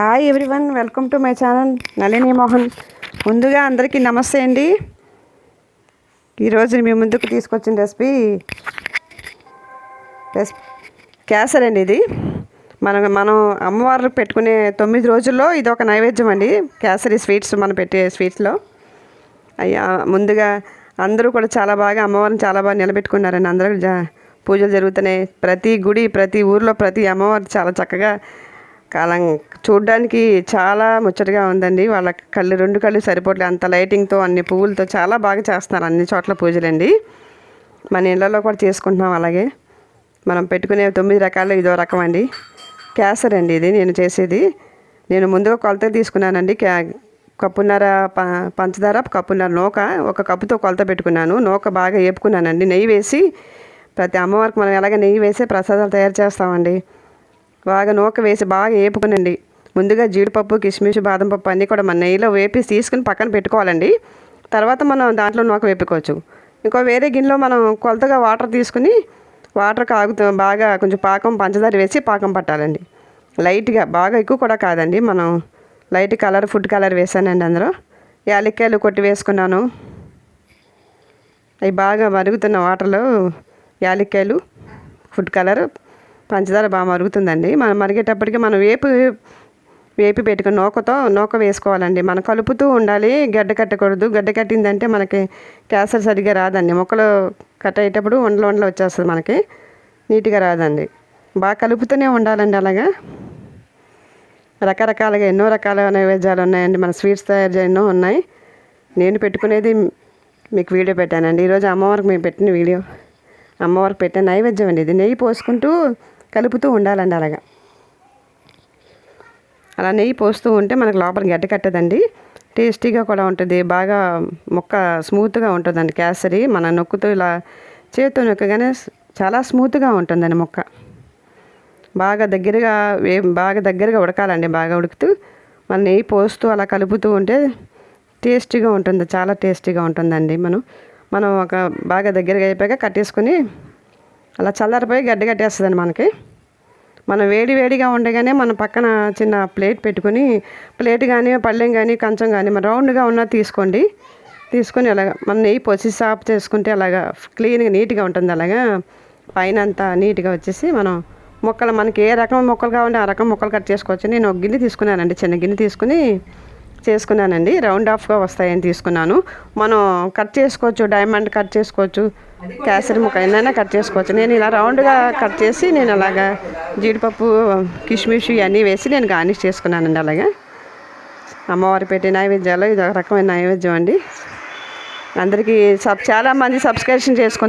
Hi everyone, welcome to my channel Nalini Mohan. ముందుగా అందరికీ నమస్తే అండి. ఈరోజు మీ ముందుకు తీసుకొచ్చిన రెసిపీ కేసరి అండి. ఇది మనం అమ్మవారు పెట్టుకునే 9 రోజుల్లో ఇది ఒక నైవేద్యం అండి. కేసరి స్వీట్స్ మనం పెట్టే స్వీట్స్లో అయ్యా ముందుగా అందరూ కూడా చాలా బాగా అమ్మవారిని చాలా బాగా నిలబెట్టుకున్నారండి. అందరూ పూజలు జరుగుతున్నాయి. ప్రతి గుడి, ప్రతి ఊర్లో, ప్రతి అమ్మవారు చాలా చక్కగా కాలం చూడడానికి చాలా ముచ్చటగా ఉందండి. వాళ్ళ రెండు కళ్ళు సరిపోట్లే, అంత లైటింగ్తో, అన్ని పువ్వులతో చాలా బాగా చేస్తున్నారు అన్ని చోట్ల పూజలండి. మన ఇళ్లలో కూడా చేసుకుంటున్నాం. అలాగే మనం పెట్టుకునే 9 రకాలు ఇదో రకం అండి. కేసరి అండి ఇది నేను చేసేది. నేను ముందుగా కొలత తీసుకున్నానండి. కప్పున్నర పంచదార, కప్పున్నర నూక, ఒక కప్పుతో కొలత పెట్టుకున్నాను. నూక బాగా వేపుకున్నానండి. నెయ్యి వేసి, ప్రతి అమ్మవారికి మనం ఎలాగ నెయ్యి వేసి ప్రసాదాలు తయారు చేస్తామండి. బాగా నూక వేసి బాగా వేపుకునండి. ముందుగా జీడిపప్పు, కిస్మిస్, బాదం పప్పు అన్నీ కూడా మన నెయ్యిలో వేపి తీసుకుని పక్కన పెట్టుకోవాలండి. తర్వాత మనం దాంట్లో నూక వేపుకోవచ్చు. ఇంకో వేరే గిన్నెలో మనం కొలతగా వాటర్ తీసుకుని, వాటర్ బాగా కొంచెం పాకం పంచదార వేసి పాకం పట్టాలండి. లైట్గా, బాగా ఎక్కువ కూడా కాదండి. మనం లైట్ కలర్, ఫుడ్ కలర్ వేసానండి. అందులో యాలక్కాయలు కొట్టి వేసుకున్నాను. అవి బాగా మరుగుతున్న వాటర్లో యాలక్కాయలు, ఫుడ్ కలర్, పంచదార బాగా మరుగుతుందండి. మనం మరిగేటప్పటికి మనం వేపి పెట్టుకుని నూక వేసుకోవాలండి. మనం కలుపుతూ ఉండాలి. గడ్డ కట్టకూడదు. గడ్డ కట్టిందంటే మనకి కేసరి సరిగ్గా రాదండి. ముక్కలు కట్ అయ్యేటప్పుడు ఉండలు వచ్చేస్తుంది, మనకి నీట్గా రాదండి. బాగా కలుపుతూనే ఉండాలండి. అలాగా రకరకాలుగా ఎన్నో రకాల నైవేద్యాలు ఉన్నాయండి. మన స్వీట్స్ తయారు ఎన్నో ఉన్నాయి. నేను పెట్టుకునేది మీకు వీడియో పెట్టానండి. ఈరోజు అమ్మవారికి మేము పెట్టిన వీడియో, అమ్మవారికి పెట్టిన నైవేద్యం అండి ఇది. నెయ్యి పోసుకుంటూ కలుపుతూ ఉండాలండి. అలా నెయ్యి పోస్తూ ఉంటే మనకు లోపల గడ్డ కట్టదండి. టేస్టీగా కూడా ఉంటుంది. బాగా ముక్క స్మూత్గా ఉంటుందండి కేసరి. మన నొక్కుతూ ఇలా చేతితో నొక్కగానే చాలా స్మూత్గా ఉంటుందండి ముక్క. బాగా దగ్గరగా ఉడకాలండి. బాగా ఉడుకుతూ మన నెయ్యి పోస్తూ అలా కలుపుతూ ఉంటే టేస్టీగా ఉంటుంది. చాలా టేస్టీగా ఉంటుందండి. మనం బాగా దగ్గరగా అయిపోయాక కట్టేసుకొని అలా చల్లారిపోయి గడ్డ కట్టేస్తుందండి మనకి. మనం వేడిగా ఉండగానే మన పక్కన చిన్న ప్లేట్ పెట్టుకుని, ప్లేట్ కానీ, పళ్ళెం కానీ, కంచం కానీ మన రౌండ్గా ఉన్న తీసుకొని అలాగా మన నెయ్యి పోసి సాఫ్ చేసుకుంటే అలాగా క్లీన్గా, నీట్గా ఉంటుంది. అలాగా పైన అంతా నీట్గా వచ్చేసి మనం ముక్కలు, మనకి ఏ రకం ముక్కలు కావాలంటే ఆ రకం ముక్కలు కట్ చేసుకోవచ్చు. నేను ఒక గిన్నె తీసుకున్నానండి. చిన్న గిన్నె తీసుకుని చేసుకున్నానండి. రౌండ్ ఆఫ్గా వస్తాయని తీసుకున్నాను. మనం కట్ చేసుకోవచ్చు, డైమండ్ కట్ చేసుకోవచ్చు, కేసరి ముక్క ఏదైనా కట్ చేసుకోవచ్చు. నేను ఇలా రౌండ్గా కట్ చేసి నేను అలాగా జీడిపప్పు, కిస్మిస్ ఇవన్నీ వేసి నేను గార్నిష్ చేసుకున్నానండి. అలాగా అమ్మవారి పెట్టే నైవేద్యాలు ఇది ఒక రకమైన నైవేద్యం అండి. అందరికీ చాలామంది సబ్స్క్రిప్షన్ చేసుకుందాం.